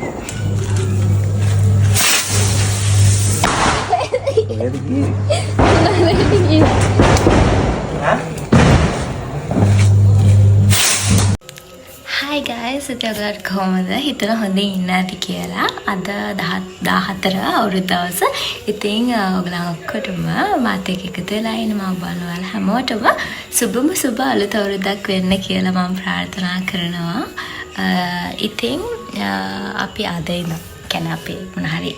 Hi guys, ඔයාලට කොහොමද? හිතන හොඳින් ඉන්නද කියලා. අද 14 අවුරුදු දවස. ඉතින් ඔයගොල්ලෝ ඔක්කොටම මාත් එක්ක එකතු වෙලා ඉන්න මම බලවල හැමෝටම සුබ අලුත් අවුරුද්දක් වෙන්න කියලා මම ප්‍රාර්ථනා කරනවා. ඉතින් අපි අද ඉන්න කන අපේ මොන හරි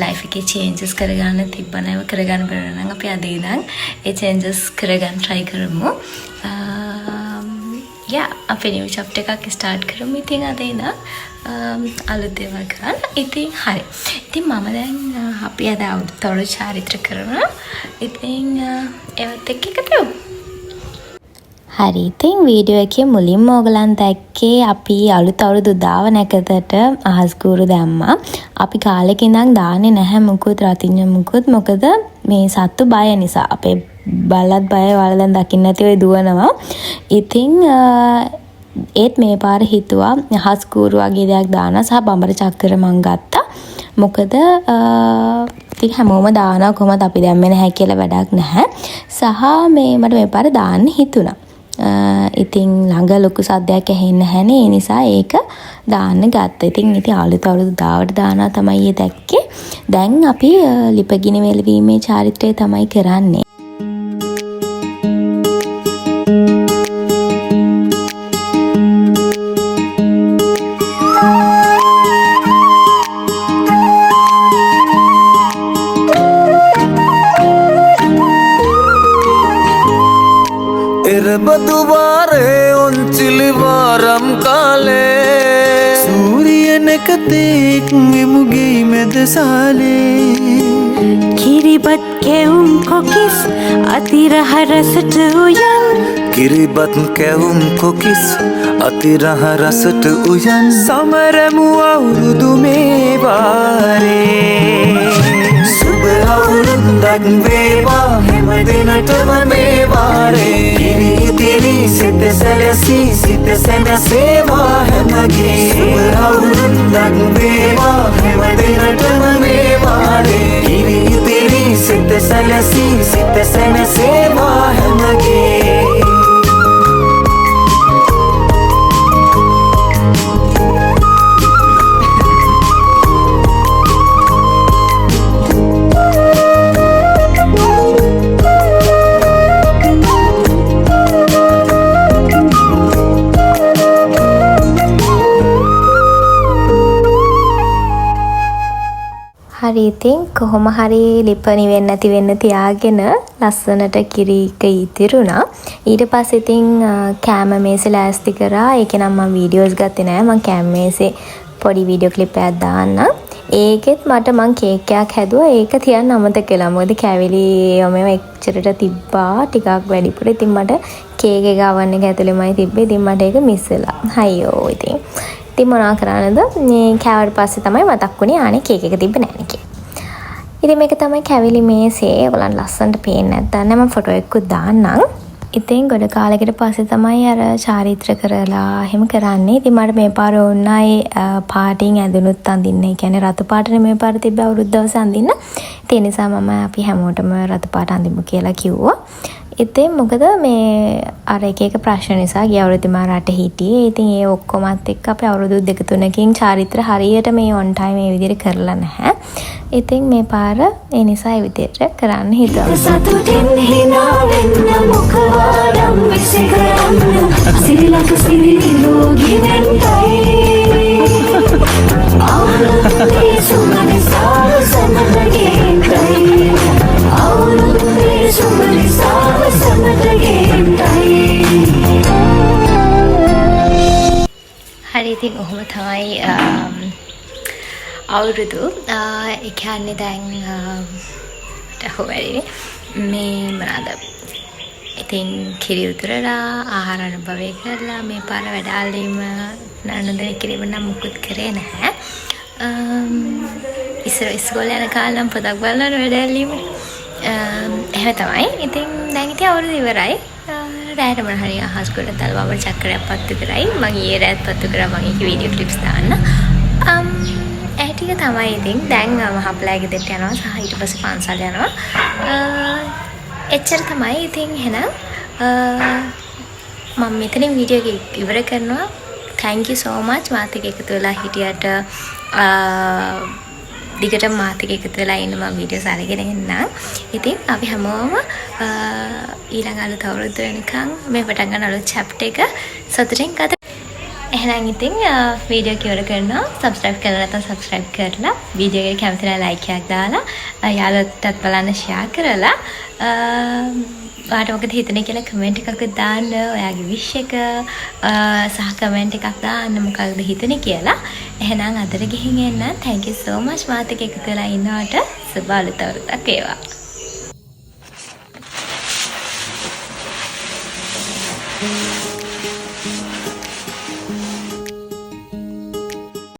ලයිෆ් එකේ චේන්ජස් කරගන්න තිබ්බනම කරගන්න බැරි නම් අපි අද ඉඳන් ඒ චේන්ජස් කරගන්න try කරමු. අපේ new chapter එකක් start කරමු. ඉතින් අද ඉඳන් අලුත් දේවල් කරන්න. ඉතින් හරි. ඉතින් මම දැන් අපි අද අවුරුදු චාරිත්‍ර කරනවා. ඉතින් ඒවත් එක්ක එකතු වෙමු. හරි. ඉතින් වීඩියෝ එකේ මුලින්ම ඔයගලන් දැක්කේ අපි අලුත් අවුරුදු උදාව නැකතට අහස් කූරු දැම්මා. අපි කාලෙක ඉඳන් දාන්නේ නැහැ මුකුත් රතිඤ්ඤ මුකුත්. මොකද මේ සත්තු බය නිසා අපේ බලත් බය වල දැන් දකින්න නැති ඔය දුවනවා. ඉතින් ඒත් මේ පාර හිතුවා අහස් කූරු වගේ දෙයක් දාන සහ බඹර චක්‍ර මං ගත්තා. මොකද ඉතින් හැමෝම දානවා කොහොමද අපි දැම්මේ නැහැ කියලා වැඩක් නැහැ. සහ මට මේ පාර දාන්න හිතුණා. ඉතින් ළඟ ලොකු සද්දයක් ඇහෙන්නේ නැහැනේ. ඒ නිසා ඒක දාන්න ගත්තා. ඉතින් අලුත් අවුරුදු දාවට දානවා තමයි ඒ දැක්කේ. දැන් අපි ලිපගිනි වෙලවීමේ චාරිත්‍රය තමයි කරන්නේ. बदुबारे उंचिली वारम काले सूर्य नकतेक मुगी में दसाले किरीबत के उनको किस अतिरह रसट उयन किरीबत के उनको किस अतिरह रसट उयन समरमु අවුරුදු මේ වාරේ සුබ අවුරුද්දක් වේවා හැම දිනටම මේ වාරේ ඉතිරි සිත සැලසී සිත සැනසේවා හැමගේ සුබ අවුරුද්දක් වේවා හැම දිනටම මේ වාරේ ඉතිරි සිත සැලසී සිත සැනසේවා හැමගේ හරි. ඉතින් කොහොම හරි ලිපණි වෙන්නේ නැති වෙන්න තියාගෙන ලස්සනට කිරි එක ඉතිරුණා. ඊට පස්සේ ඉතින් කැම මේසේ ලෑස්ති කරා. ඒක නම් මම වීඩියෝස් ගත්තේ නෑ. මම කැම මේසේ පොඩි වීඩියෝ ක්ලිප් එකක් දාන්නම්. ඒකෙත් මම කේක් එකක් හැදුවා. ඒක තියන්න අමතක කළා. මොකද කැවිලි ඔමෙම එච්චරට තිබ්බා ටිකක් වැඩිපුර. ඉතින් මට කේක් එක ගවන්න එක ඇතුළෙමයි තිබ්බේ. ඉතින් මට ඒක මිස් වෙලා. අයියෝ ඉතින් මොනවා කරන්නද මේ කෑවට පස්සේ තමයි මතක් වුණේ ආනේ කේක් එක තිබ්බ නැහැ නේ. ඉතින් මේක තමයි කැවිලි මේසේ. ඔයගොල්ලන් ලස්සනට පේන්නේ නැත්නම් මම ෆොටෝ එකකුත් දාන්නම්. ඉතින් ගොඩ කාලයකට පස්සේ තමයි අර චාරිත්‍ර කරලා එහෙම කරන්නේ. ඉතින් මට මේ පාර ඕනයි පාටින් ඇඳුනුත් අඳින්න. ඒ කියන්නේ රතු පාටනේ මේ පාර තිබ්බ අවුරුදු දවසේ අඳින්න. ඒ නිසා අපි හැමෝටම රතු පාට අඳිමු කියලා කිව්වා. ඉතින් මොකද මේ අර එක ප්‍රශ්න නිසා ගිය අවුරුද්දේ මම රට හිටියේ. ඉතින් ඒ ඔක්කොමත් එක්ක අපි අවුරුදු 2-3කින් චාරිත්‍ර හරියට මේ on time මේ විදිහට කරලා නැහැ. ඉතින් මේ පාර ඒ නිසා ඒ විදිහට කරන්න හිතුවා. සතුටින් hina වෙන්න මුඛවාඩම් විසිකරන්න සිරිලක සිරිලෝගි වෙන්නයි අවුරුද්දේ සුමන සාව සමතගේ අවුරුද්දේ සුමන සාව සමතගේ හරි. ඉතින් ඔහොම තමයි අවුරුදු ඒ කියන්නේ දැන් හොවැරි මේ මොනවාද ඉතින් කිරි උතුරලා ආහාර අනුභවය කරලා මේ පාර වැඩාලීම නනදේ කිරිව නම් මුකුත් කරේ නැහැ. ඉස්කෝලේ යන කාලේ නම් පොතක් බලලා වැඩාලීම එහෙම තමයි. ඉතින් දැන් ඉතින් අවුරුදු ඉවරයි. රැයට මොන හරි අහස් කොට තල බබල් චක්‍රයක් පත්තු කරයි. මම ඊයේ රැත් පත්තු කරා. මම ඒක වීඩියෝ ක්ලිප්ස් දාන්න. තමයි ඉතින් දැන් මහපලෑගේ දෙට යනවා සහ ඊට පස්සේ පන්සල් යනවා. එච්චර තමයි ඉතින් එහෙනම් මම මෙතනින් වීඩියෝ එක ඉවර කරනවා. thank you so much මාත් එක්ක එකතු වෙලා හිටියට දිගටම මාත් එක්ක එකතු වෙලා ඉන්න මම වීඩියෝස් අරගෙන එන්නම්. ඉතින් අපි හැමෝම ඊළඟ අලුත් අවුරුද්ද වෙනකන් මේ පටන් ගන්න අලුත් chapter එක සතුටින් ගත. එහෙනම් ඉතින් වීඩියෝ එක ඉවර කරනවා. subscribe කරලා නැත්නම් subscribe කරලා වීඩියෝ එකට කැමති නම් like එකක් දාලා යාළුවන්ටත් බලන්න share කරලා ඔයාට මොකද හිතන්නේ කියලා කමෙන්ට් එකක් දාන්න. ඔයාගේ විශ් එක සහ කමෙන්ට් එකක් දාන්න මොකක්ද හිතන්නේ කියලා. එහෙනම් අදට ගිහින් එන්න. thank you so much මාත් එක්ක එකතු වෙලා ඉන්නවට. සුබ අලුත් අවුරුද්දක් වේවා.